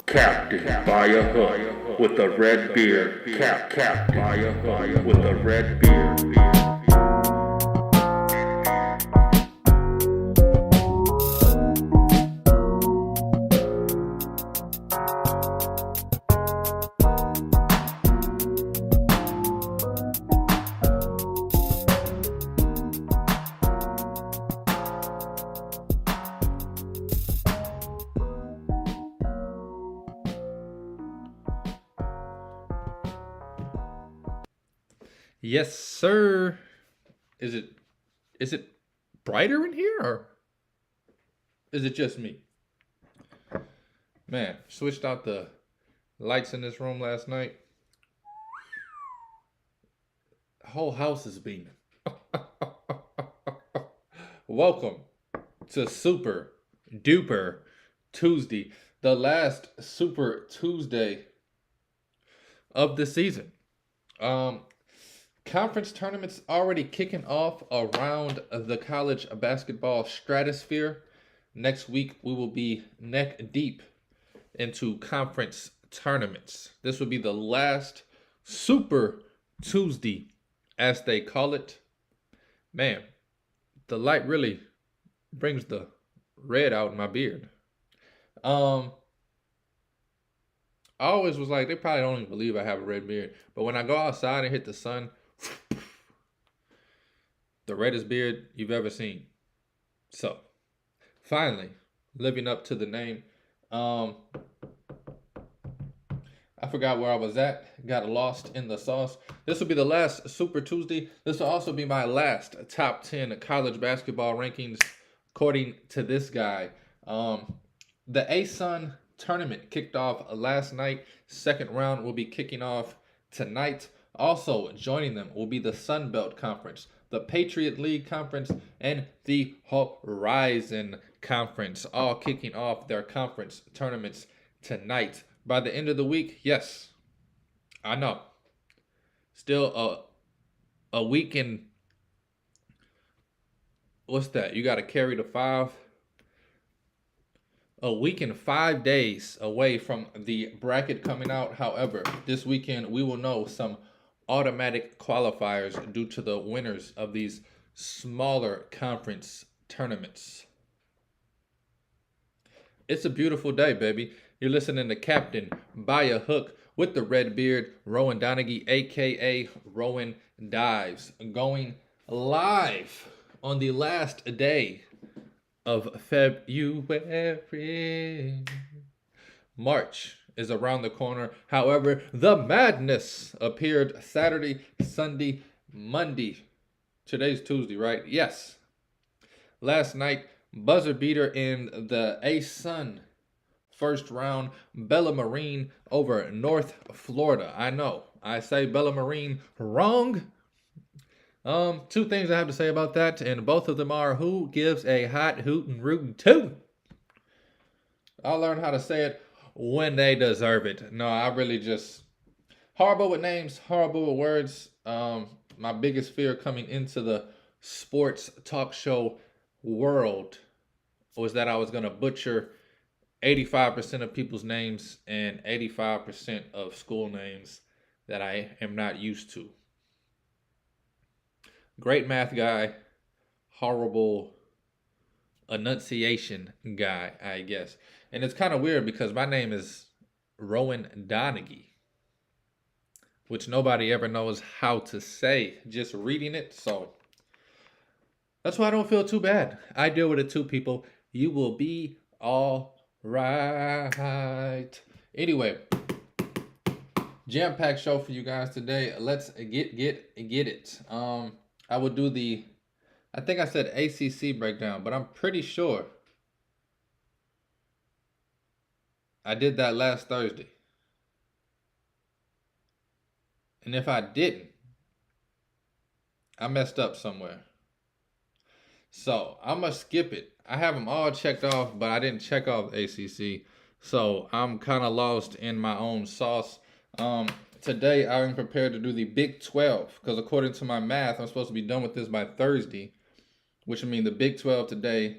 Captain by a hook with a red beard. Captain by a hook with a red beard. Yes, sir. Is it brighter in here or is it just me? Man, switched out the lights in this room last night. The whole house is beaming. Welcome to Super Duper Tuesday, the last Super Tuesday of the season. Conference tournaments already kicking off around the college basketball stratosphere. Next week, we will be neck deep into conference tournaments. This will be the last Super Tuesday, as they call it. Man, the light really brings the red out in my beard. I always was like, they probably don't even believe I have a red beard. But when I go outside and hit the sun, the reddest beard you've ever seen. So, finally, living up to the name. I forgot where I was at. Got lost in the sauce. This will be the last Super Tuesday. This will also be my last top 10 college basketball rankings, according to this guy. The ASUN tournament kicked off last night. Second round will be kicking off tonight. Also joining them will be the Sun Belt Conference, the Patriot League Conference, and the Horizon Conference, all kicking off their conference tournaments tonight. By the end of the week, yes, I know, still a week and what's that? You got to carry the 5. A week and 5 days away from the bracket coming out. However, this weekend we will know some automatic qualifiers due to the winners of these smaller conference tournaments. It's a beautiful day, baby. You're listening to Captain by a Hook with the red beard, Rowan Donaghy, aka Rowan Dives, going live on the last day of February. March is around the corner. However, the madness appeared Saturday, Sunday, Monday. Today's Tuesday, right? Yes. Last night, buzzer beater in the ASUN first round, Bellarmine over North Florida. I know, I say Bellarmine wrong. Two things I have to say about that, and both of them are, who gives a hot hootin' rootin' tootin'? I'll learn how to say it when they deserve it. No, I really just horrible with names, horrible with words. My biggest fear coming into the sports talk show world was that I was gonna butcher 85% of people's names and 85% of school names that I am not used to. Great math guy, horrible enunciation guy, I guess. And it's kind of weird because my name is Rowan Donaghy, which nobody ever knows how to say just reading it. So that's why I don't feel too bad. I deal with it too, people. You will be all right. Anyway, jam-packed show for you guys today. Let's get it. I will do I think I said ACC breakdown, but I'm pretty sure I did that last Thursday. And if I didn't, I messed up somewhere. So I'm going to skip it. I have them all checked off, but I didn't check off ACC. So I'm kind of lost in my own sauce. Today I'm prepared to do the Big 12 because according to my math, I'm supposed to be done with this by Thursday, which would mean the Big 12 today,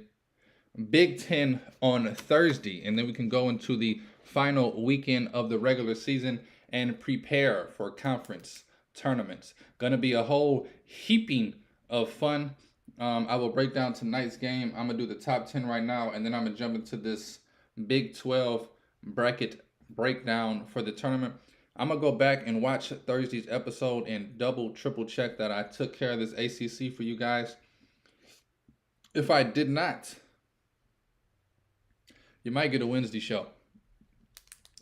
Big 10 on Thursday, and then we can go into the final weekend of the regular season and prepare for conference tournaments. Gonna be a whole heaping of fun. I will break down tonight's game. I'm gonna do the top 10 right now, and then I'm gonna jump into this Big 12 bracket breakdown for the tournament. I'm gonna go back and watch Thursday's episode and double, triple check that I took care of this ACC for you guys. If I did not, you might get a Wednesday show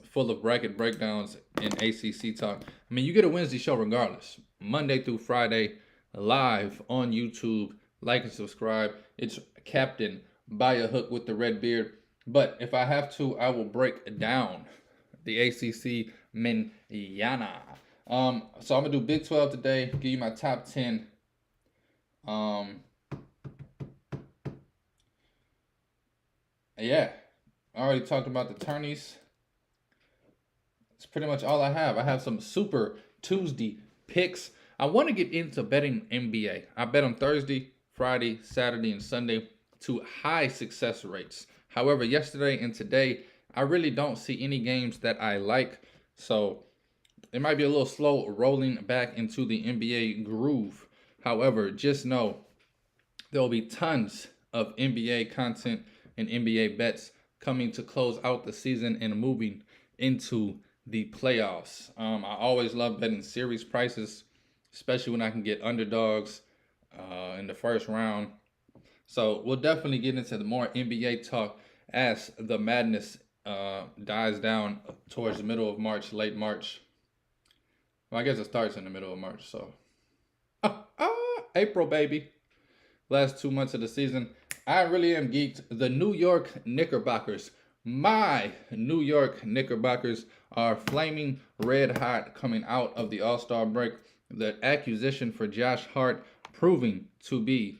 full of bracket breakdowns and ACC talk. I mean, you get a Wednesday show regardless. Monday through Friday, live on YouTube. Like and subscribe. It's Captain by a Hook with the Red Beard. But if I have to, I will break down the ACC Manana. So I'm gonna do Big 12 today. Give you my top 10. Yeah, I already talked about the tourneys. That's pretty much all I have. I have some Super Tuesday picks. I want to get into betting NBA. I bet on Thursday, Friday, Saturday, and Sunday to high success rates. However, yesterday and today, I really don't see any games that I like. So it might be a little slow rolling back into the NBA groove. However, just know there will be tons of NBA content and NBA bets coming to close out the season and moving into the playoffs. I always love betting series prices, especially when I can get underdogs in the first round. So we'll definitely get into the more NBA talk as the madness dies down towards the middle of March, late March. Well, I guess it starts in the middle of March, so April, baby. Last 2 months of the season. I really am geeked. The New York Knickerbockers, my New York Knickerbockers, are flaming red hot coming out of the All-Star break. The acquisition for Josh Hart proving to be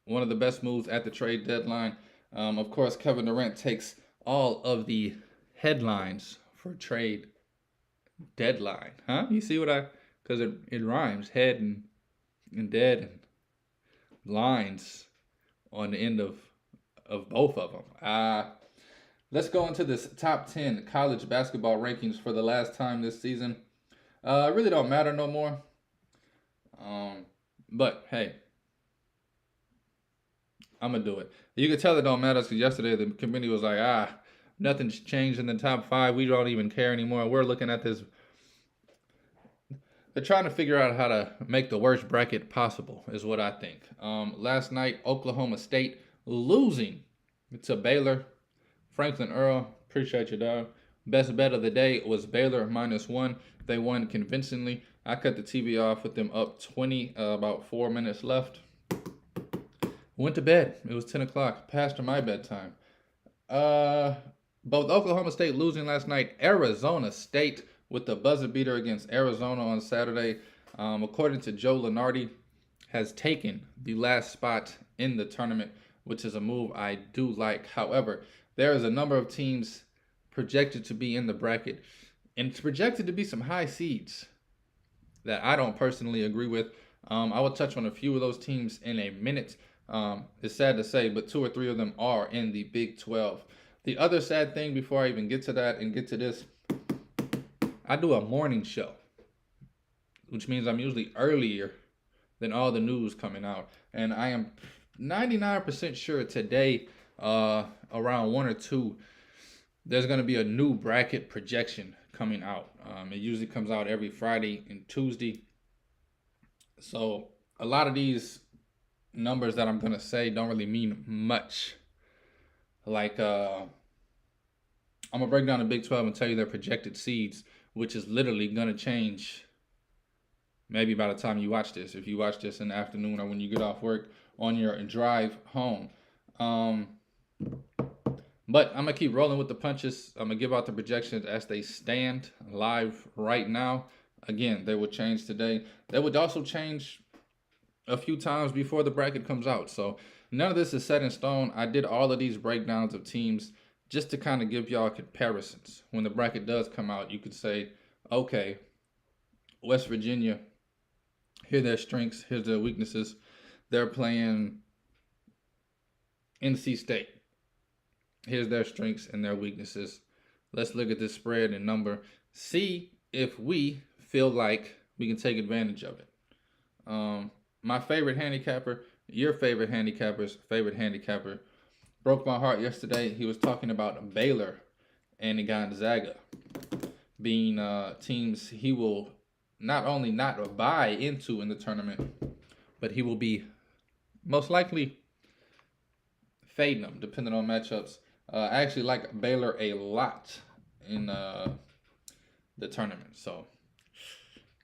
one of the best moves at the trade deadline. Of course, Kevin Durant takes all of the headlines for trade deadline. Huh? You see what because it rhymes, head and dead and lines on the end of both of them. Let's go into this top 10 college basketball rankings for the last time this season. It really don't matter no more. But hey, I'm gonna do it. You can tell it don't matter because yesterday the committee was like, nothing's changed in the top 5. We don't even care anymore. We're looking at this. They're trying to figure out how to make the worst bracket possible, is what I think. Last night, Oklahoma State losing to Baylor. Franklin Earl, appreciate you, dog. Best bet of the day was Baylor -1. They won convincingly. I cut the TV off with them up 20, about 4 minutes left. Went to bed. It was 10 o'clock, past my bedtime. Both Oklahoma State losing last night. Arizona State with the buzzer beater against Arizona on Saturday. According to Joe Lunardi, has taken the last spot in the tournament, which is a move I do like. However, there is a number of teams projected to be in the bracket, and it's projected to be some high seeds that I don't personally agree with. I will touch on a few of those teams in a minute. It's sad to say, but 2 or 3 of them are in the Big 12. The other sad thing before I even get to that and get to this, I do a morning show, which means I'm usually earlier than all the news coming out. And I am 99% sure today, around 1 or 2, there's going to be a new bracket projection coming out. It usually comes out every Friday and Tuesday. So a lot of these numbers that I'm going to say don't really mean much. Like, I'm going to break down the Big 12 and tell you their projected seeds, which is literally going to change maybe by the time you watch this. If you watch this in the afternoon or when you get off work on your drive home. But I'm going to keep rolling with the punches. I'm going to give out the projections as they stand live right now. Again, they will change today. They would also change a few times before the bracket comes out. So none of this is set in stone. I did all of these breakdowns of teams just to kind of give y'all comparisons. When the bracket does come out, you could say, okay, West Virginia, here are their strengths, here's their weaknesses. They're playing NC State. Here's their strengths and their weaknesses. Let's look at this spread and number. See if we feel like we can take advantage of it. My favorite handicapper, your favorite handicapper's favorite handicapper, broke my heart yesterday. He was talking about Baylor and Gonzaga being teams he will not only not buy into in the tournament, but he will be most likely fading them depending on matchups. I actually like Baylor a lot in the tournament, so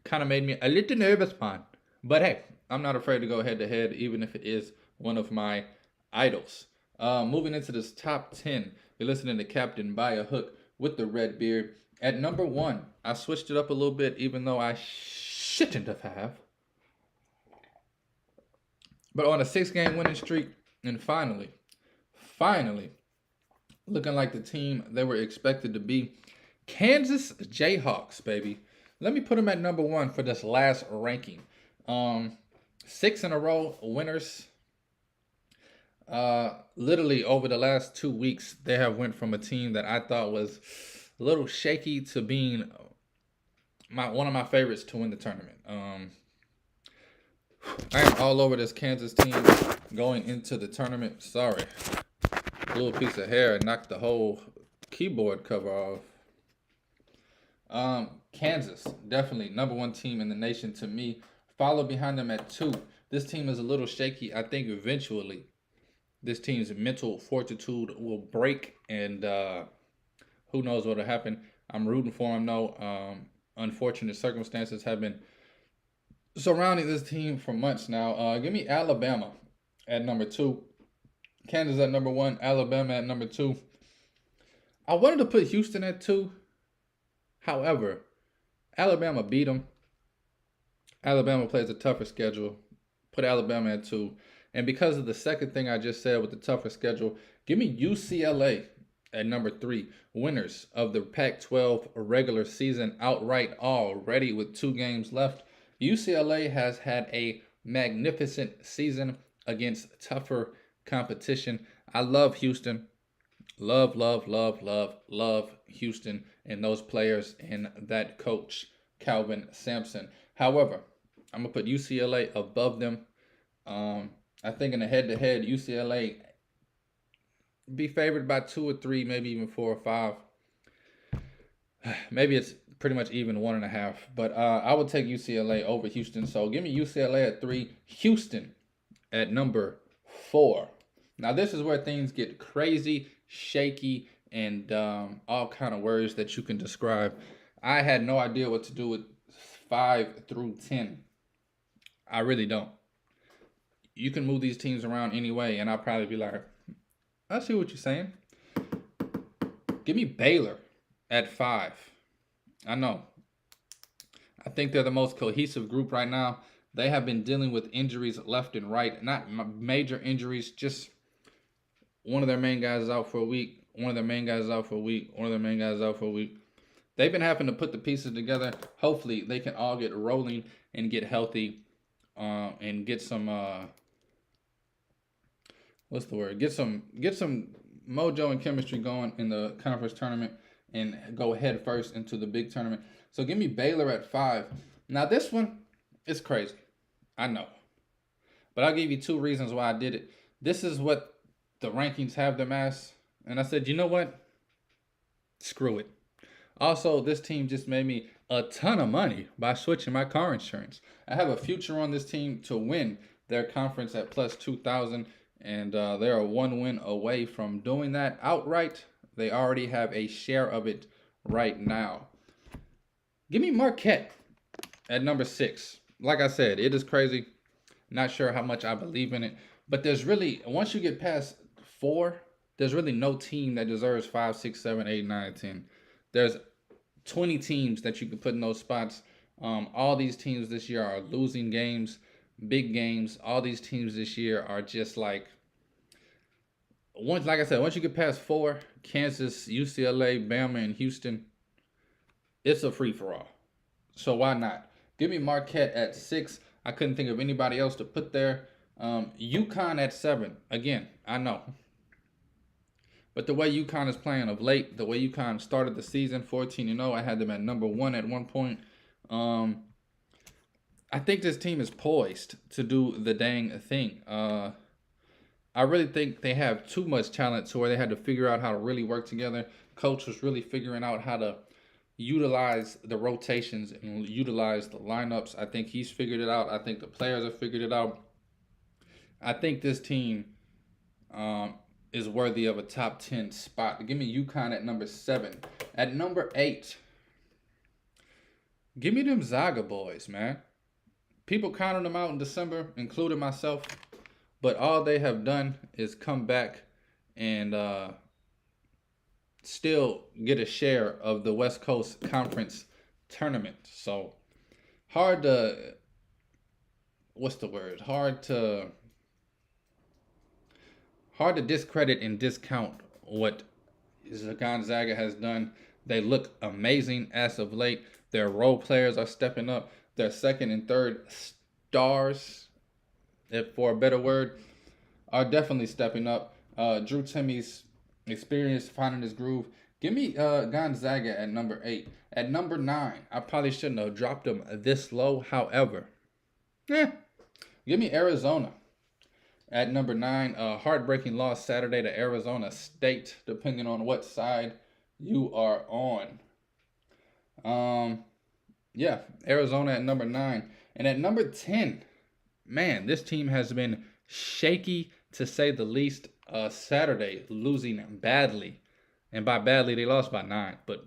kind of made me a little nervous, man. But hey, I'm not afraid to go head to head, even if it is one of my idols. Moving into this top 10, you're listening to Captain By a Hook with the red beard. At number 1, I switched it up a little bit, even though I shouldn't have. But on a 6-game winning streak, and finally, looking like the team they were expected to be, Kansas Jayhawks, baby. Let me put them at number 1 for this last ranking. 6 in a row winners. Literally over the last 2 weeks, they have went from a team that I thought was a little shaky to being one of my favorites to win the tournament. I am all over this Kansas team going into the tournament. Sorry, a little piece of hair knocked the whole keyboard cover off. Kansas, definitely number 1 team in the nation to me. Follow behind them at 2. This team is a little shaky. I think eventually this team's mental fortitude will break, and who knows what will happen. I'm rooting for them, though. Unfortunate circumstances have been surrounding this team for months now. Give me Alabama at number 2. Kansas at number 1. Alabama at number 2. I wanted to put Houston at 2. However, Alabama beat them. Alabama plays a tougher schedule. Put Alabama at 2. And because of the second thing I just said with the tougher schedule, give me UCLA at number 3. Winners of the Pac-12 regular season outright already with 2 games left. UCLA has had a magnificent season against tougher competition. I love Houston. Love Houston and those players and that coach, Calvin Sampson. However, I'm going to put UCLA above them. I think in a head-to-head, UCLA be favored by 2 or 3, maybe even 4 or 5. Maybe it's pretty much even 1.5. But I would take UCLA over Houston. So give me UCLA at 3, Houston at number 4. Now this is where things get crazy, shaky, and all kind of words that you can describe. I had no idea what to do with 5 through 10. I really don't. You can move these teams around anyway, and I'll probably be like, I see what you're saying. Give me Baylor at 5. I know. I think they're the most cohesive group right now. They have been dealing with injuries left and right. Not major injuries, just one of their main guys is out for a week. One of their main guys is out for a week. One of their main guys is out for a week. They've been having to put the pieces together. Hopefully, they can all get rolling and get healthy and get some... what's the word? Get some mojo and chemistry going in the conference tournament and go head first into the big tournament. So give me Baylor at 5. Now this one is crazy. I know. But I'll give you 2 reasons why I did it. This is what the rankings have them as. And I said, you know what? Screw it. Also, this team just made me a ton of money by switching my car insurance. I have a future on this team to win their conference at plus 2,000. And they're a 1 win away from doing that outright. They already have a share of it right now. Give me Marquette at number 6. Like I said, it is crazy. Not sure how much I believe in it. But there's really, once you get past 4, there's really no team that deserves 5, 6, 7, 8, 9, 10. There's 20 teams that you can put in those spots. All these teams this year are losing games. Big games. All these teams this year are just like I said, once you get past 4, Kansas, UCLA, Bama, and Houston, it's a free-for-all. So why not? Give me Marquette at 6. I couldn't think of anybody else to put there. UConn at 7. Again, I know. But the way UConn is playing of late, the way UConn started the season 14-0, I had them at number 1 at one point. I think this team is poised to do the dang thing. I really think they have too much talent to where they had to figure out how to really work together. Coach was really figuring out how to utilize the rotations and utilize the lineups. I think he's figured it out. I think the players have figured it out. I think this team is worthy of a top 10 spot. Give me UConn at number 7. At number 8, give me them Zaga boys, man. People counted them out in December, including myself. But all they have done is come back and still get a share of the West Coast Conference tournament. So hard to, hard to discredit and discount what Gonzaga has done. They look amazing as of late. Their role players are stepping up. Their second and third stars, if for a better word, are definitely stepping up. Drew Timmy's experience finding his groove. Give me Gonzaga at number 8. At number 9, I probably shouldn't have dropped them this low. However, give me Arizona at number 9. Heartbreaking loss Saturday to Arizona State, depending on what side you are on. Yeah, Arizona at number 9. And at number 10, man, this team has been shaky to say the least. Saturday, losing badly. And by badly, they lost by 9. But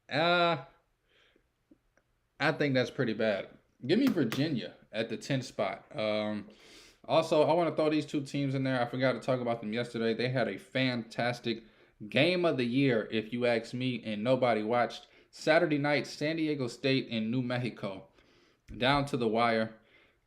I think that's pretty bad. Give me Virginia at the 10th spot. Also, I want to throw these two teams in there. I forgot to talk about them yesterday. They had a fantastic game of the year, if you ask me, and nobody watched. Saturday night, San Diego State and New Mexico. Down to the wire.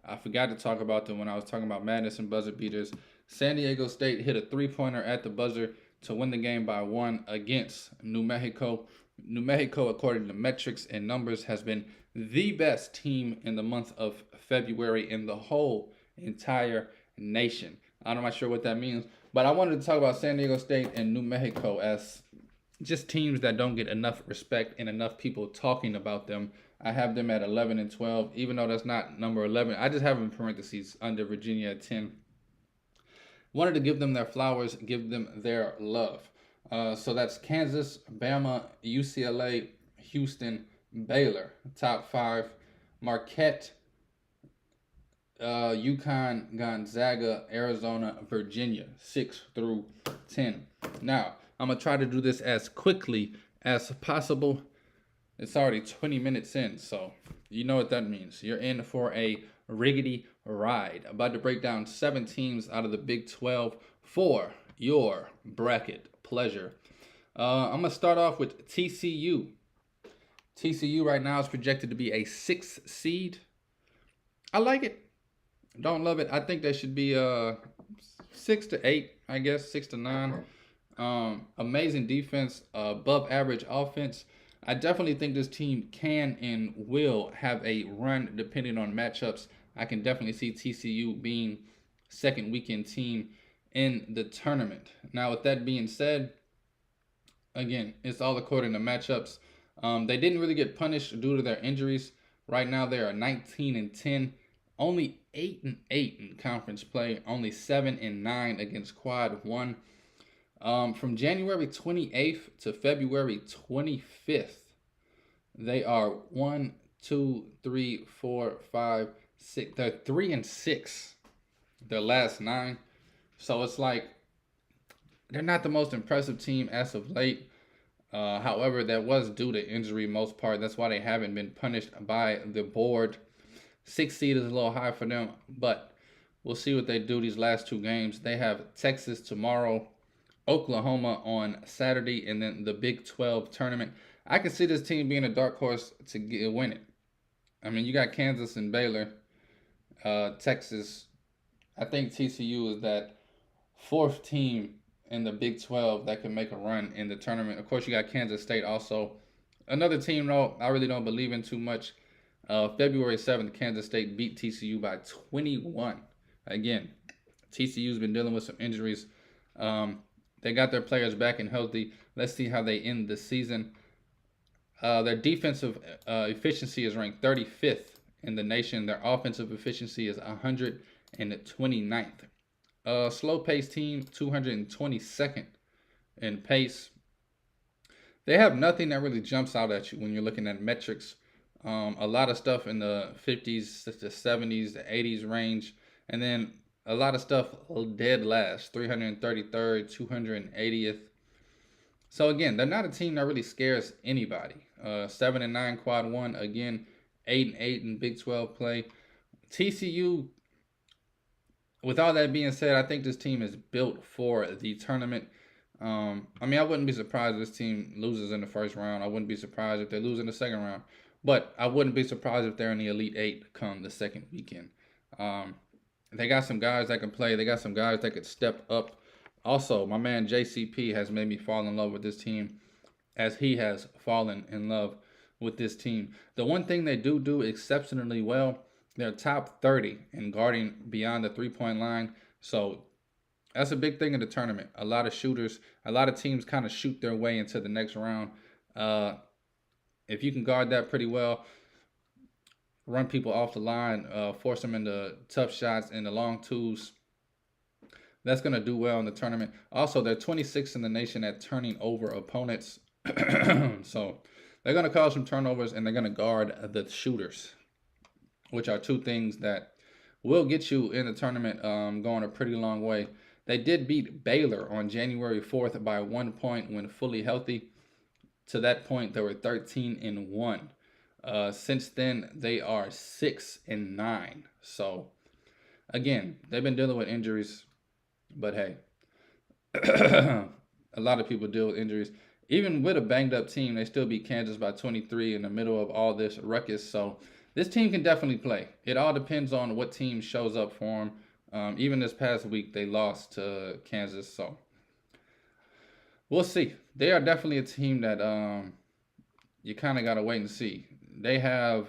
I forgot to talk about them when I was talking about madness and buzzer beaters. San Diego State hit a 3-pointer at the buzzer to win the game by 1 against New Mexico. New Mexico, according to metrics and numbers, has been the best team in the month of February in the whole entire nation. I'm not sure what that means, but I wanted to talk about San Diego State and New Mexico as just teams that don't get enough respect and enough people talking about them. I have them at 11 and 12, even though that's not number 11. I just have them in parentheses under Virginia at 10. Wanted to give them their flowers, give them their love. So that's Kansas, Bama, UCLA, Houston, Baylor, top 5. Marquette, UConn, Gonzaga, Arizona, Virginia, 6 through 10. Now, I'm going to try to do this as quickly as possible. It's already 20 minutes in, so you know what that means. You're in for a riggedy ride. About to break down 7 teams out of the Big 12 for your bracket pleasure. I'm going to start off with TCU. TCU right now is projected to be a 6th seed. I like it. Don't love it. I think they should be 6 to 8, I guess, 6 to 9. Amazing defense, above average offense. I definitely think this team can and will have a run depending on matchups. I can definitely see TCU being second weekend team in the tournament. Now, with that being said, again, it's all according to matchups. They didn't really get punished due to their injuries. Right now, they are 19 and 10, only 8 and 8 in conference play, only 7 and 9 against Quad 1. From January 28th to February 25th, they are 1, 2, 3, 4, 5, 6. They're 3 and 6. Their last 9. So it's like they're not the most impressive team as of late. However, that was due to injury most part. That's why they haven't been punished by the board. 6th seed is a little high for them, but we'll see what they do these last 2 games. They have Texas tomorrow, Oklahoma on Saturday, and then the Big 12 tournament. I can see this team being a dark horse to win it. I mean, you got Kansas and Baylor, Texas. I think TCU is that 4th team in the Big 12 that can make a run in the tournament. Of course, you got Kansas State also. Another team, though, I really don't believe in too much. February 7th, Kansas State beat TCU by 21. Again, TCU's been dealing with some injuries. They got their players back and healthy. Let's see how they end the season. Their defensive efficiency is ranked 35th in the nation. Their offensive efficiency is 129th. Slow pace team, 222nd in pace. They have nothing that really jumps out at you when you're looking at metrics. A lot of stuff in the 50s, the 70s, the 80s range, and then a lot of stuff dead last, 333rd, 280th. So again, they're not a team that really scares anybody. 7-9 quad one, again, 8-8 in Big 12 play. TCU, with all that being said, I think this team is built for the tournament. I wouldn't be surprised if this team loses in the first round. I wouldn't be surprised if they lose in the second round. But I wouldn't be surprised if they're in the Elite Eight come the second weekend. They got some guys that can play. They got some guys that could step up. Also, my man JCP has made me fall in love with this team as he has fallen in love with this team. The one thing they do exceptionally well, they're top 30 in guarding beyond the three-point line. So that's a big thing in the tournament. A lot of shooters, a lot of teams kind of shoot their way into the next round. If you can guard that pretty well, run people off the line, force them into tough shots and the long twos, that's going to do well in the tournament. Also, they're 26th in the nation at turning over opponents. So they're going to cause some turnovers and they're going to guard the shooters, which are two things that will get you in the tournament going a pretty long way. They did beat Baylor on January 4th by 1 point when fully healthy. To that point, they were 13-1. Since then, they are 6-9. So, again, they've been dealing with injuries, but hey, a lot of people deal with injuries. Even with a banged up team, they still beat Kansas by 23 in the middle of all this ruckus. So, this team can definitely play. It all depends on what team shows up for them. Even this past week, they lost to Kansas. So, we'll see. They are definitely a team that you kind of got to wait and see. They have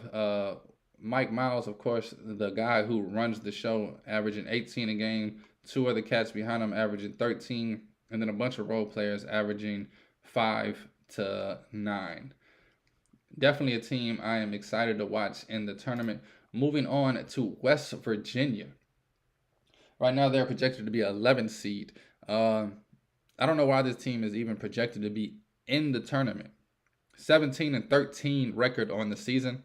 Mike Miles, of course, the guy who runs the show, averaging 18 a game. Two other cats behind him averaging 13. And then a bunch of role players averaging 5 to 9. Definitely a team I am excited to watch in the tournament. Moving on to West Virginia. Right now, they're projected to be an 11 seed. I don't know why this team is even projected to be in the tournament. 17-13 record on the season.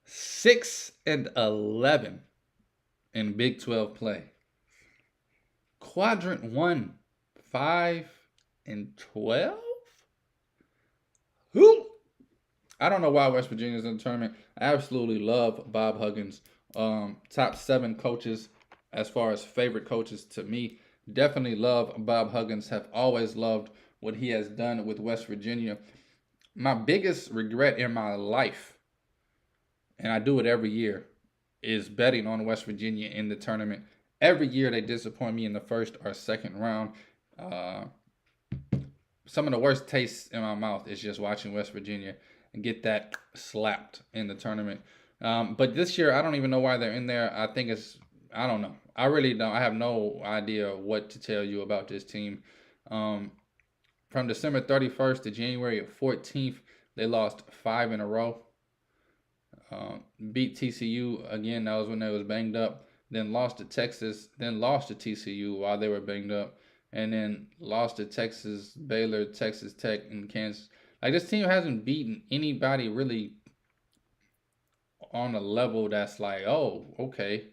6-11 in Big 12 play. Quadrant 1, 5-12? Who? I don't know why West Virginia's in the tournament. I absolutely love Bob Huggins. Top 7 coaches as far as favorite coaches to me. Definitely love Bob Huggins. Have always loved what he has done with West Virginia. My biggest regret in my life, and I do it every year, is betting on West Virginia in the tournament. Every year they disappoint me in the first or second round. Some of the worst tastes in my mouth is just watching West Virginia and get that slapped in the tournament. But this year, I don't even know why they're in there. I don't know. I really don't. I have no idea what to tell you about this team. From December 31st to January 14th, they lost 5 in a row. Beat TCU again. That was when they was banged up. Then lost to Texas. Then lost to TCU while they were banged up. And then lost to Texas, Baylor, Texas Tech, and Kansas. Like, this team hasn't beaten anybody really on a level that's like, oh, okay.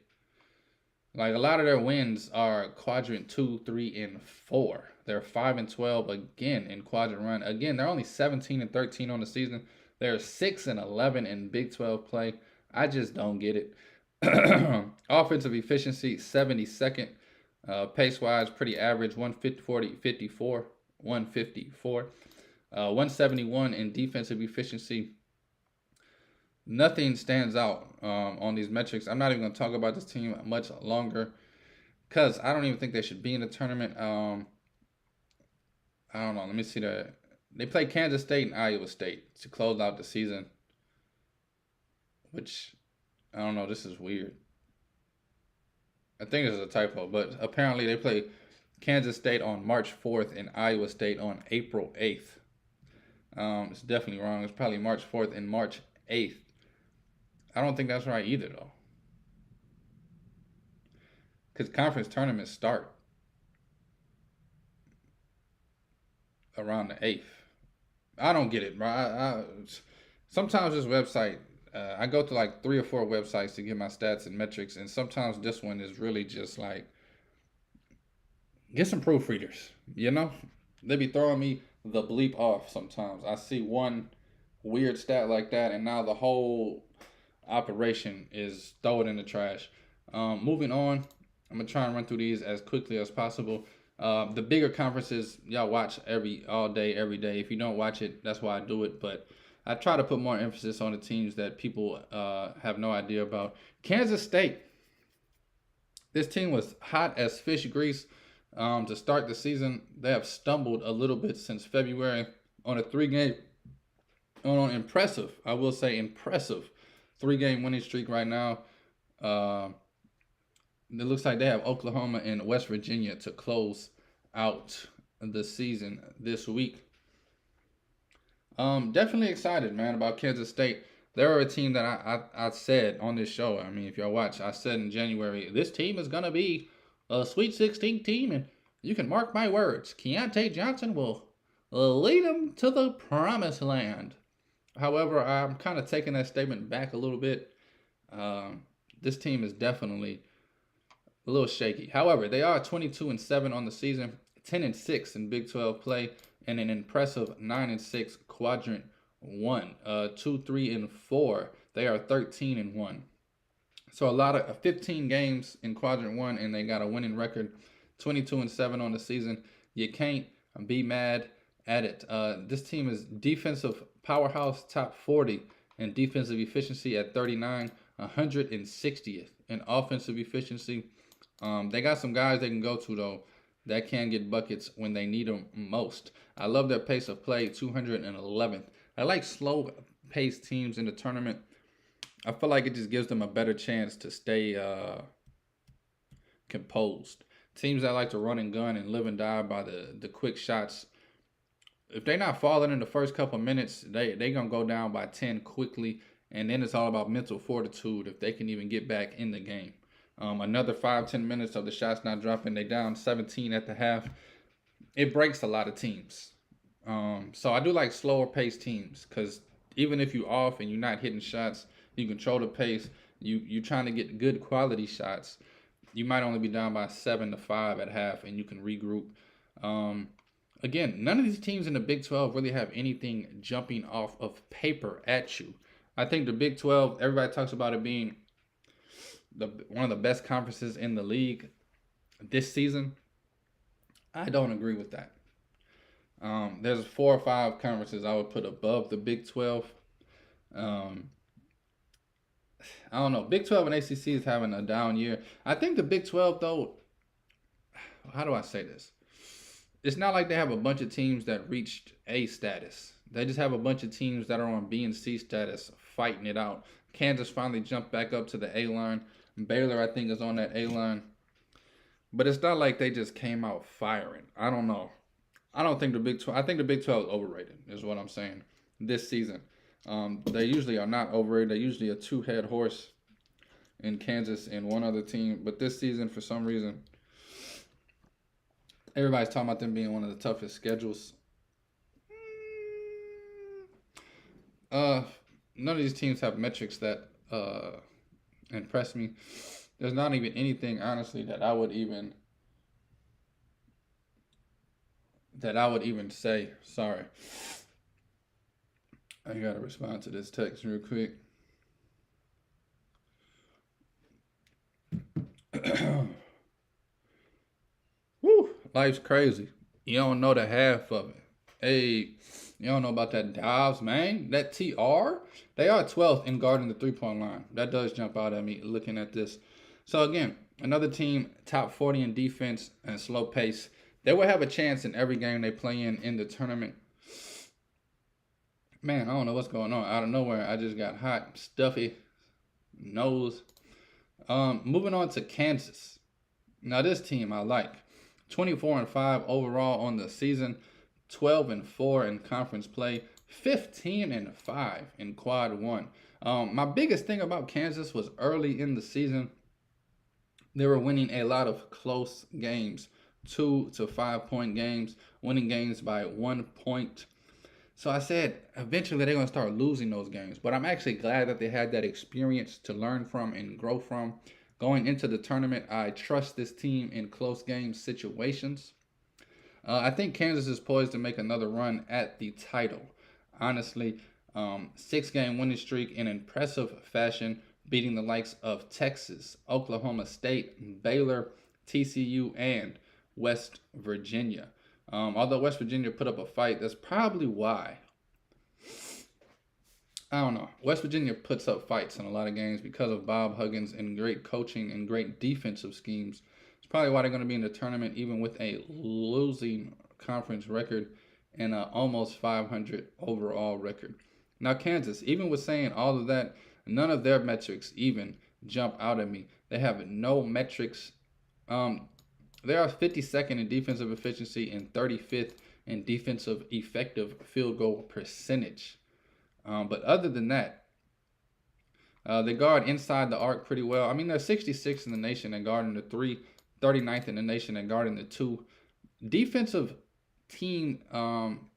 Like, a lot of their wins are quadrant 2, 3, and 4. They're 5-12 again in quadrant run. Again, they're only 17-13 on the season. They're 6-11 in Big 12 play. I just don't get it. Offensive efficiency, 72nd. Pace-wise, pretty average, 154. 171 in defensive efficiency. Nothing stands out on these metrics. I'm not even going to talk about this team much longer because I don't even think they should be in the tournament. I don't know. Let me see that. They play Kansas State and Iowa State to close out the season, which, I don't know. This is weird. I think this is a typo, but apparently they play Kansas State on March 4th and Iowa State on April 8th. It's definitely wrong. It's probably March 4th and March 8th. I don't think that's right either, though. Because conference tournaments start around the 8th. I don't get it, bro. Sometimes this website, I go to like 3 or 4 websites to get my stats and metrics, and sometimes this one is really just like, get some proofreaders, you know? They be throwing me the bleep off sometimes. I see one weird stat like that, and now the whole operation is throw it in the trash. Moving on, I'm going to try and run through these as quickly as possible. The bigger conferences, y'all watch all day, every day. If you don't watch it, that's why I do it. But I try to put more emphasis on the teams that people have no idea about. Kansas State. This team was hot as fish grease to start the season. They have stumbled a little bit since February on a 3-game, on an impressive, I will say impressive, 3-game winning streak right now. It looks like they have Oklahoma and West Virginia to close out the season this week. Definitely excited, man, about Kansas State. They're a team that I said on this show. I mean, if y'all watch, I said in January, this team is going to be a Sweet 16 team, and you can mark my words. Keontae Johnson will lead them to the promised land. However, I'm kind of taking that statement back a little bit. This team is definitely a little shaky. However, they are 22-7 on the season, 10-6 in Big 12 play, and an impressive 9-6 Quadrant 1. 2-3-4. They are 13-1. So a lot of 15 games in Quadrant 1, and they got a winning record, 22-7 on the season. You can't be mad at it. This team is defensive powerhouse, top 40 in defensive efficiency at 39, 160th in offensive efficiency. They got some guys they can go to, though, that can get buckets when they need them most. I love their pace of play, 211th. I like slow-paced teams in the tournament. I feel like it just gives them a better chance to stay composed. Teams that like to run and gun and live and die by the quick shots, if they're not falling in the first couple minutes, they're going to go down by 10 quickly, and then it's all about mental fortitude if they can even get back in the game. Another 5-10 minutes of the shots not dropping. They down 17 at the half. It breaks a lot of teams. So I do like slower paced teams because even if you're off and you're not hitting shots, you control the pace. You're trying to get good quality shots. You might only be down by 7-5 at half, and you can regroup. Again, none of these teams in the Big 12 really have anything jumping off of paper at you. I think the Big 12, everybody talks about it being one of the best conferences in the league this season. I don't agree with that. There's 4 or 5 conferences I would put above the Big 12. I don't know. Big 12 and ACC is having a down year. I think the Big 12, though, how do I say this? It's not like they have a bunch of teams that reached A status. They just have a bunch of teams that are on B and C status fighting it out. Kansas finally jumped back up to the A line. Baylor, I think, is on that A line. But it's not like they just came out firing. I don't know. I don't think the Big 12. I think the Big 12 is overrated, is what I'm saying, this season. They usually are not overrated. They're usually a 2-head horse in Kansas and one other team. But this season, for some reason, everybody's talking about them being one of the toughest schedules. None of these teams have metrics that impress me. There's not even anything, honestly, that I would even say. Sorry. I gotta respond to this text real quick. Woo, life's crazy. You don't know the half of it. Hey, you don't know about that Dobbs, man. That TR, they are 12th in guarding the 3-point line. That does jump out at me looking at this. So again, another team, top 40 in defense and slow pace. They will have a chance in every game they play in the tournament. Man, I don't know what's going on. Out of nowhere, I just got hot, stuffy, nose. Moving on to Kansas. Now this team I like. 24-5 overall on the season, 12-4 in conference play, 15-5 in quad one. My biggest thing about Kansas was early in the season, they were winning a lot of close games, 2 to 5 point games, winning games by 1 point. So I said eventually they're going to start losing those games. But I'm actually glad that they had that experience to learn from and grow from. Going into the tournament, I trust this team in close game situations. I think Kansas is poised to make another run at the title. Honestly, 6-game winning streak in impressive fashion, beating the likes of Texas, Oklahoma State, Baylor, TCU, and West Virginia. Although West Virginia put up a fight, that's probably why. I don't know. West Virginia puts up fights in a lot of games because of Bob Huggins and great coaching and great defensive schemes. It's probably why they're going to be in the tournament even with a losing conference record and an almost 500 overall record. Now, Kansas, even with saying all of that, none of their metrics even jump out at me. They have no metrics. They are 52nd in defensive efficiency and 35th in defensive effective field goal percentage. But other than that, they guard inside the arc pretty well. I mean, they're 66th in the nation at guarding the 3, 39th in the nation at guarding the 2. Defensive team,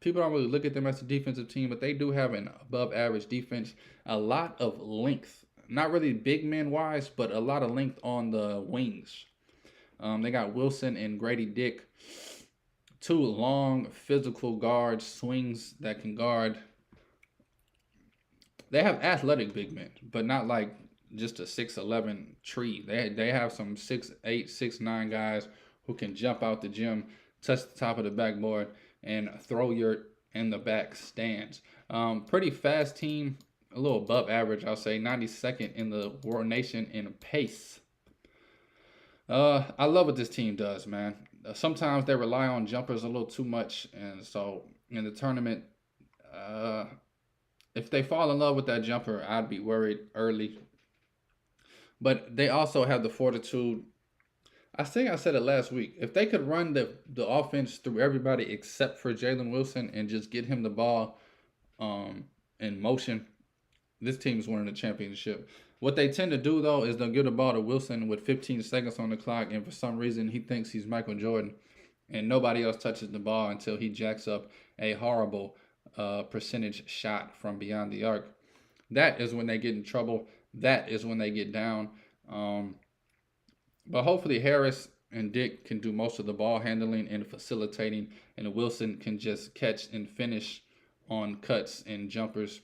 people don't really look at them as a defensive team, but they do have an above average defense. A lot of length. Not really big men wise, but a lot of length on the wings. They got Wilson and Grady Dick, 2 long physical guards, swings that can guard. They have athletic big men, but not like just a 6'11" tree. They have some 6'8", 6'9" guys who can jump out the gym, touch the top of the backboard, and throw you in the back stands. Pretty fast team, a little above average, I'll say, 92nd in the world nation in pace. I love what this team does, man. Sometimes they rely on jumpers a little too much, and so in the tournament, if they fall in love with that jumper, I'd be worried early. But they also have the fortitude. I think I said it last week. If they could run the offense through everybody except for Jalen Wilson and just get him the ball in motion, this team's winning the championship. What they tend to do, though, is they'll give the ball to Wilson with 15 seconds on the clock, and for some reason he thinks he's Michael Jordan, and nobody else touches the ball until he jacks up a horrible percentage shot from beyond the arc. That is when they get in trouble. That is when they get down. But hopefully Harris and Dick can do most of the ball handling and facilitating, and Wilson can just catch and finish on cuts and jumpers.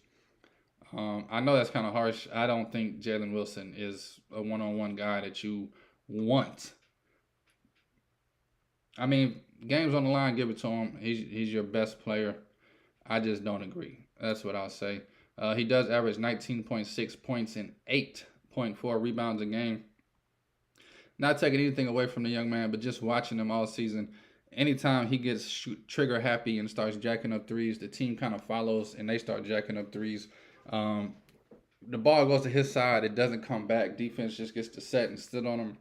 I know that's kind of harsh. I don't think Jalen Wilson is a one-on-one guy that you want. I mean, games on the line, give it to him. He's your best player. I just don't agree. That's what I'll say. He does average 19.6 points and 8.4 rebounds a game. Not taking anything away from the young man, but just watching him all season. Anytime he gets trigger happy and starts jacking up threes, the team kind of follows and they start jacking up threes. The ball goes to his side. It doesn't come back. Defense just gets to set and sit on him.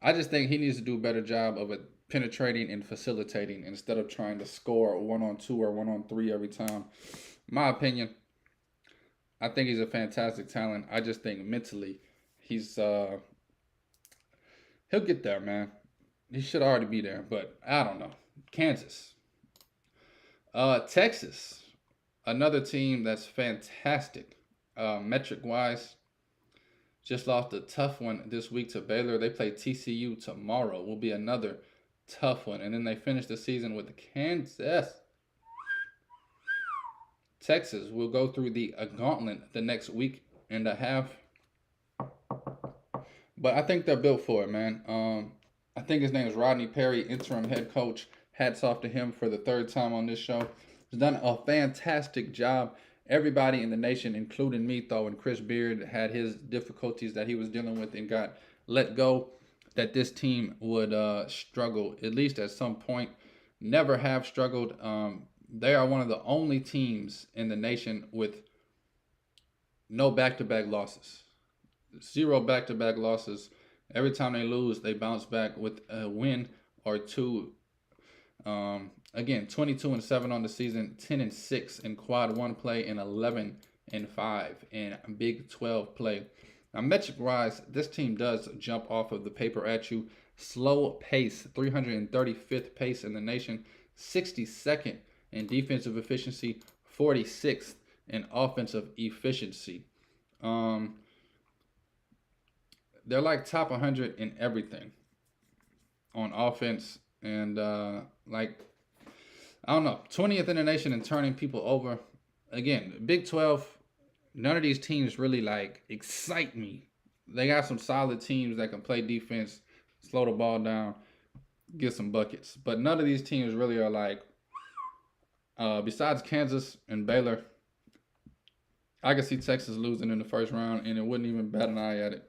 I just think he needs to do a better job of it, penetrating and facilitating instead of trying to score 1-on-2 or 1-on-3 every time. My opinion, I think he's a fantastic talent. I just think mentally he's he'll get there, man. He should already be there, but I don't know. Kansas. Texas, another team that's fantastic metric-wise. Just lost a tough one this week to Baylor. They play TCU tomorrow. Will be another tough one. And then they finish the season with Kansas. Texas will go through the gauntlet the next week and a half. But I think they're built for it, man. I think his name is Rodney Perry, interim head coach. Hats off to him for the third time on this show. He's done a fantastic job. Everybody in the nation, including me, though, and Chris Beard had his difficulties that he was dealing with and got let go, that this team would struggle, at least at some point. Never have struggled. They are one of the only teams in the nation with no back-to-back losses. 0 back-to-back losses. Every time they lose, they bounce back with a win are two. Again, 22-7 on the season, 10-6 in quad one play, and 11-5 in Big 12 play. Now, metric wise, this team does jump off of the paper at you. Slow pace, 335th pace in the nation, 62nd in defensive efficiency, 46th in offensive efficiency. They're like top 100 in everything on offense, and like, I don't know, 20th in the nation in turning people over. Again, Big 12, none of these teams really like excite me. They got some solid teams that can play defense, slow the ball down, get some buckets. But none of these teams really are like, besides Kansas and Baylor, I could see Texas losing in the first round, and it wouldn't even bat an eye at it.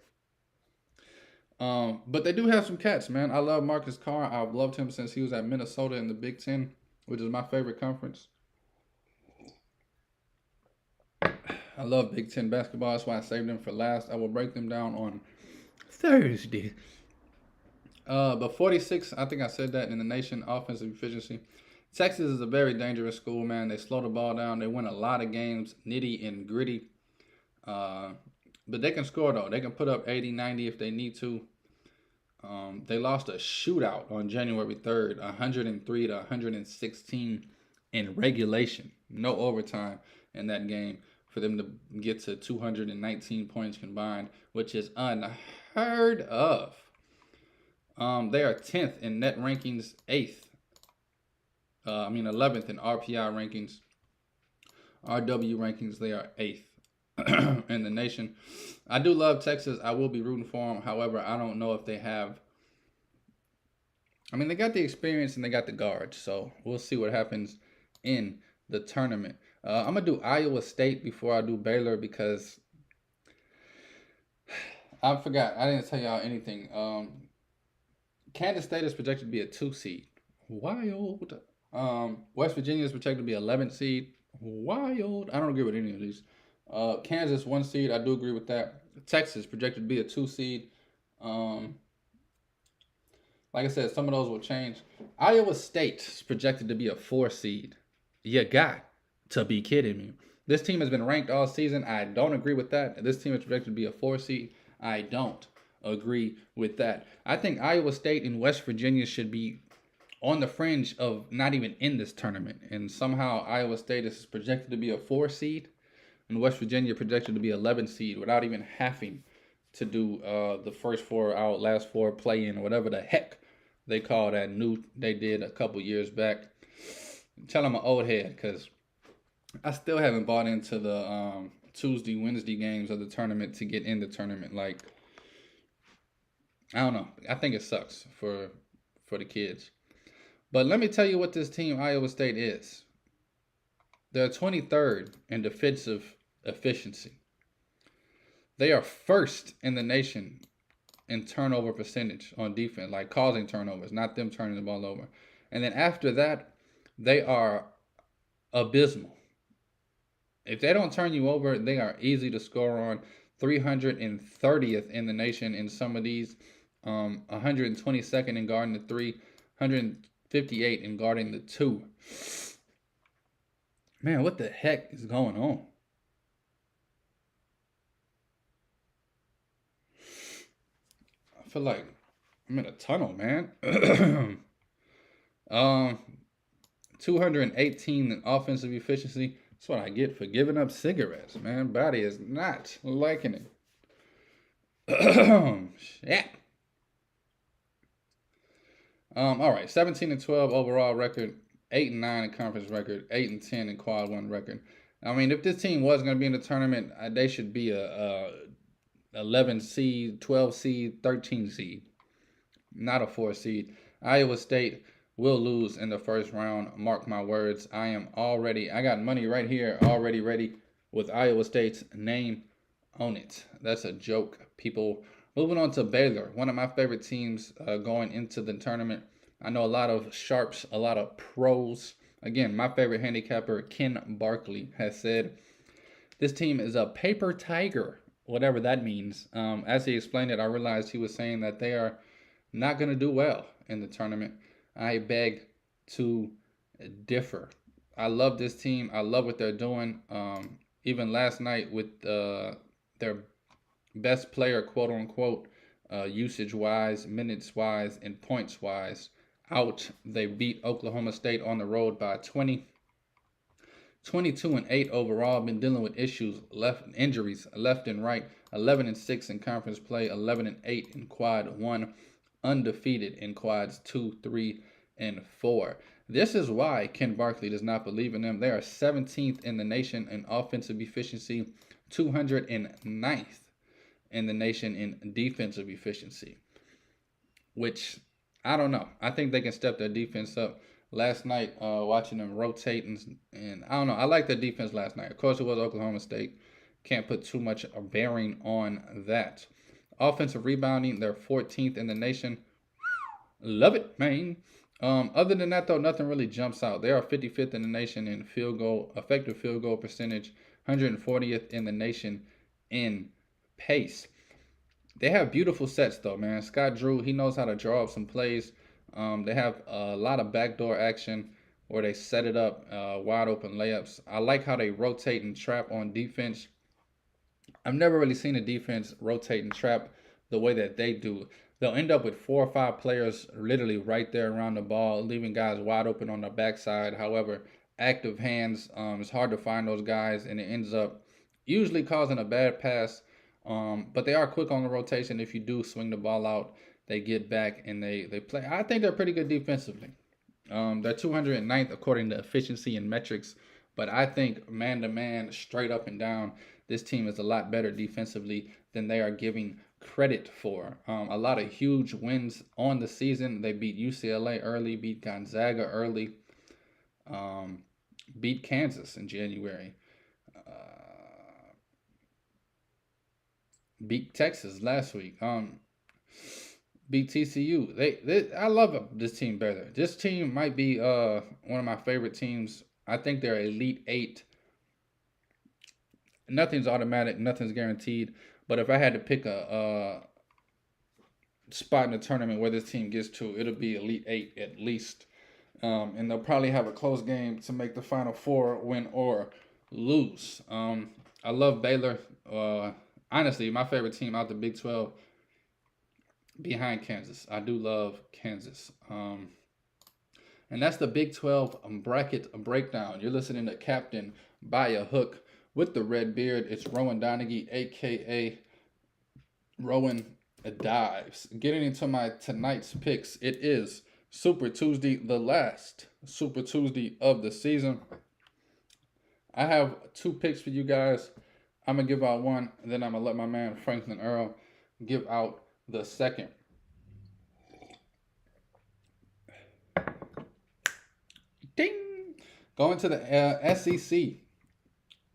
But they do have some cats, man. I love Marcus Carr. I've loved him since he was at Minnesota in the Big Ten, which is my favorite conference. I love Big Ten basketball. That's why I saved them for last. I will break them down on Thursday. But 46, I think I said that in the nation, offensive efficiency. Texas is a very dangerous school, man. They slow the ball down. They win a lot of games, nitty and gritty. But they can score, though. They can put up 80, 90 if they need to. They lost a shootout on January 3rd, 103-116 in regulation. No overtime in that game for them to get to 219 points combined, which is unheard of. They are 10th in net rankings, 11th in RPI rankings. RW rankings, they are 8th in the nation. I do love Texas. I will be rooting for them. However, I don't know if they have... they got the experience and they got the guards. So we'll see what happens in the tournament. I'm going to do Iowa State before I do Baylor because I forgot. I didn't tell y'all anything. Kansas State is projected to be a 2 seed. Wild. West Virginia is projected to be 11th seed. Wild. I don't agree with any of these. Kansas 1 seed. I do agree with that. Texas projected to be a 2 seed. Like I said, some of those will change. Iowa State is projected to be a 4 seed. You got to be kidding me. This team has been ranked all season. I don't agree with that. This team is projected to be a 4 seed. I don't agree with that. I think Iowa State and West Virginia should be on the fringe of not even in this tournament. And somehow Iowa State is projected to be a 4 seed and West Virginia projected to be 11 seed without even having to do the first 4 out, last 4 play in, or whatever the heck they call that new they did a couple years back. Tell them I'm an old head because I still haven't bought into the Tuesday, Wednesday games of the tournament to get in the tournament. Like, I don't know. I think it sucks for the kids. But let me tell you what this team, Iowa State, is. They're 23rd in defensive efficiency. They are first in the nation in turnover percentage on defense, like causing turnovers, not them turning the ball over. And then after that, they are abysmal. If they don't turn you over, they are easy to score on. 330th in the nation in some of these. 122nd in guarding the 3. 158 in guarding the 2. Man, what the heck is going on? I feel like I'm in a tunnel, man. 218 in offensive efficiency. That's what I get for giving up cigarettes, man. Body is not liking it. Shit. All right, 17-12 overall record, 8-9 in conference record, 8-10 in quad 1 record. If this team was going to be in the tournament, they should be a 11 seed, 12 seed, 13 seed, not a 4 seed. Iowa State will lose in the first round. Mark my words. I got money right here, already ready with Iowa State's name on it. That's a joke, people. Moving on to Baylor, one of my favorite teams going into the tournament. I know a lot of sharps, a lot of pros. Again, my favorite handicapper, Ken Barkley, has said, this team is a paper tiger, whatever that means. As he explained it, I realized he was saying that they are not going to do well in the tournament. I beg to differ. I love this team. I love what they're doing. Even last night with their best player, quote unquote, usage wise, minutes wise, and points wise, out. They beat Oklahoma State on the road by 20. 22-8 overall. Been dealing with injuries left and right. 11-6 in conference play. 11-8 in quad 1. Undefeated in quads 2, 3, and 4. This is why Ken Barkley does not believe in them. They are 17th in the nation in offensive efficiency, 209th in the nation in defensive efficiency, which I don't know. I think they can step their defense up. Last night, watching them rotate, and I don't know. I liked their defense last night. Of course, it was Oklahoma State. Can't put too much bearing on that. Offensive rebounding, they're 14th in the nation. Love it, man. Other than that, though, nothing really jumps out. They are 55th in the nation in effective field goal percentage, 140th in the nation in pace. They have beautiful sets, though, man. Scott Drew, he knows how to draw up some plays. They have a lot of backdoor action where they set it up, wide open layups. I like how they rotate and trap on defense. I've never really seen a defense rotate and trap the way that they do. They'll end up with 4 or 5 players literally right there around the ball, leaving guys wide open on the backside. However, active hands, it's hard to find those guys, and it ends up usually causing a bad pass. But they are quick on the rotation. If you do swing the ball out, they get back and they play. I think they're pretty good defensively. They're 209th according to efficiency and metrics. But I think man-to-man, straight up and down, this team is a lot better defensively than they are giving credit for. A lot of huge wins on the season. They beat UCLA early, beat Gonzaga early, beat Kansas in January, beat Texas last week, beat TCU. I love this team better. This team might be one of my favorite teams. I think they're Elite 8. Nothing's automatic, nothing's guaranteed. But if I had to pick a spot in the tournament where this team gets to, it'll be Elite 8 at least. And they'll probably have a close game to make the Final Four, win or lose. I love Baylor. Honestly, my favorite team out the Big 12 behind Kansas. I do love Kansas. And that's the Big 12 bracket breakdown. You're listening to Captain by a Hook with the red beard. It's Rowan Donaghy, a.k.a. Rowan Dives. Getting into my tonight's picks, it is Super Tuesday, the last Super Tuesday of the season. I have 2 picks for you guys. I'm going to give out one, and then I'm going to let my man Franklin Earl give out the second. Ding! Going to the SEC.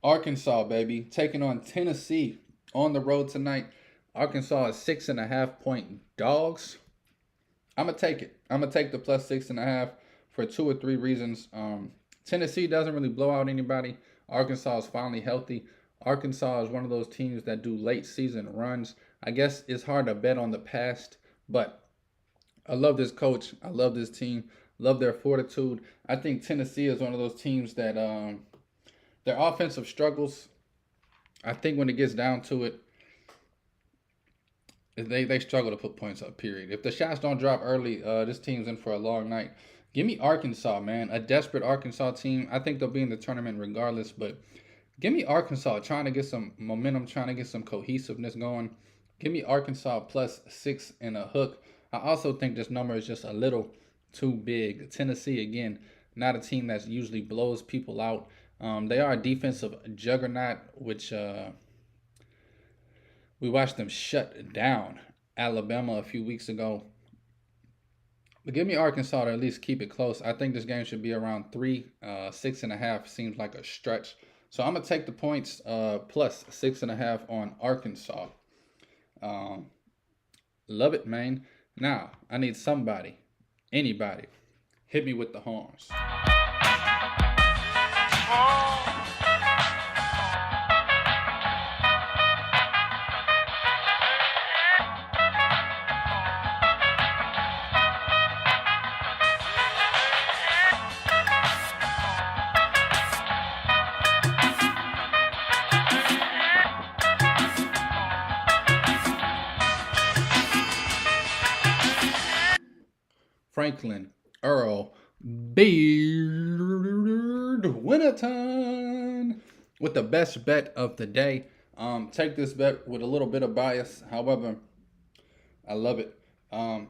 Arkansas, baby, taking on Tennessee on the road tonight. Arkansas is 6.5-point dogs. I'm going to take it. I'm going to take the plus 6.5 for 2 or 3 reasons. Tennessee doesn't really blow out anybody. Arkansas is finally healthy. Arkansas is one of those teams that do late season runs. I guess it's hard to bet on the past, but I love this coach. I love this team. Love their fortitude. I think Tennessee is one of those teams that their offensive struggles, I think when it gets down to it, they struggle to put points up, period. If the shots don't drop early, this team's in for a long night. Give me Arkansas, man. A desperate Arkansas team. I think they'll be in the tournament regardless, but give me Arkansas trying to get some momentum, trying to get some cohesiveness going. Give me Arkansas plus 6 and a hook. I also think this number is just a little too big. Tennessee, again, not a team that usually blows people out. They are a defensive juggernaut, which we watched them shut down Alabama a few weeks ago. But give me Arkansas to at least keep it close. I think this game should be around 3. 6.5 seems like a stretch. So I'm going to take the points plus 6.5 on Arkansas. Love it, man. Now, I need somebody, anybody, hit me with the horns. Franklin, Earl, Beard, Winterton with the best bet of the day. Take this bet with a little bit of bias. However, I love it. I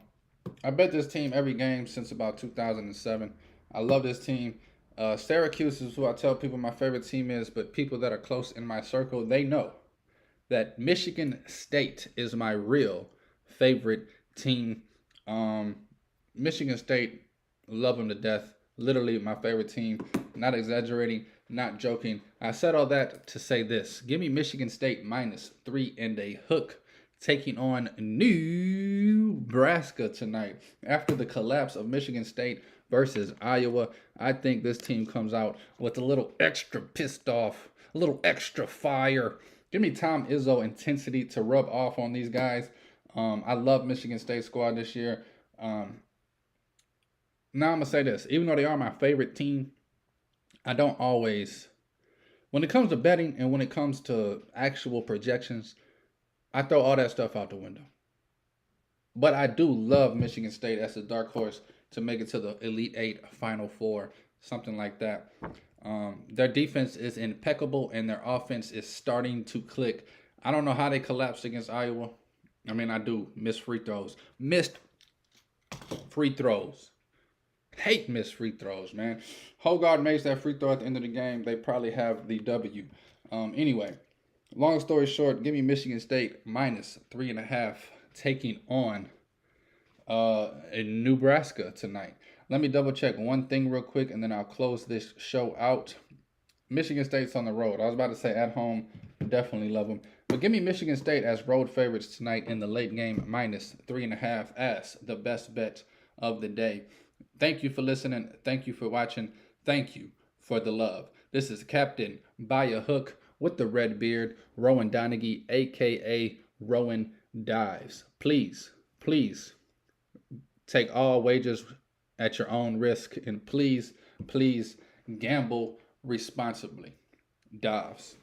bet this team every game since about 2007. I love this team. Syracuse is who I tell people my favorite team is, but people that are close in my circle, they know that Michigan State is my real favorite team. Michigan State, love them to death. Literally my favorite team. Not exaggerating, not joking. I said all that to say this. Give me Michigan State -3 and a hook, taking on Nebraska tonight. After the collapse of Michigan State versus Iowa, I think this team comes out with a little extra pissed off, a little extra fire. Give me Tom Izzo intensity to rub off on these guys. I love Michigan State squad this year. Now I'm going to say this. Even though they are my favorite team, I don't always, when it comes to betting and when it comes to actual projections, I throw all that stuff out the window. But I do love Michigan State as a dark horse to make it to the Elite Eight, Final Four, something like that. Their defense is impeccable and their offense is starting to click. I don't know how they collapsed against Iowa. I mean, I do. Missed free throws. Hate missed free throws, man. Hoggard makes that free throw at the end of the game. They probably have the W. Anyway, long story short, give me Michigan State -3.5 taking on Nebraska tonight. Let me double check one thing real quick, and then I'll close this show out. Michigan State's on the road. I was about to say at home, definitely love them. But give me Michigan State as road favorites tonight in the late game, -3.5 as the best bet of the day. Thank you for listening. Thank you for watching. Thank you for the love. This is Captain By a Hook with the red beard, Rowan Donaghy, a.k.a. Rowan Dives. Please, please take all wagers at your own risk, and please, please gamble responsibly. Dives.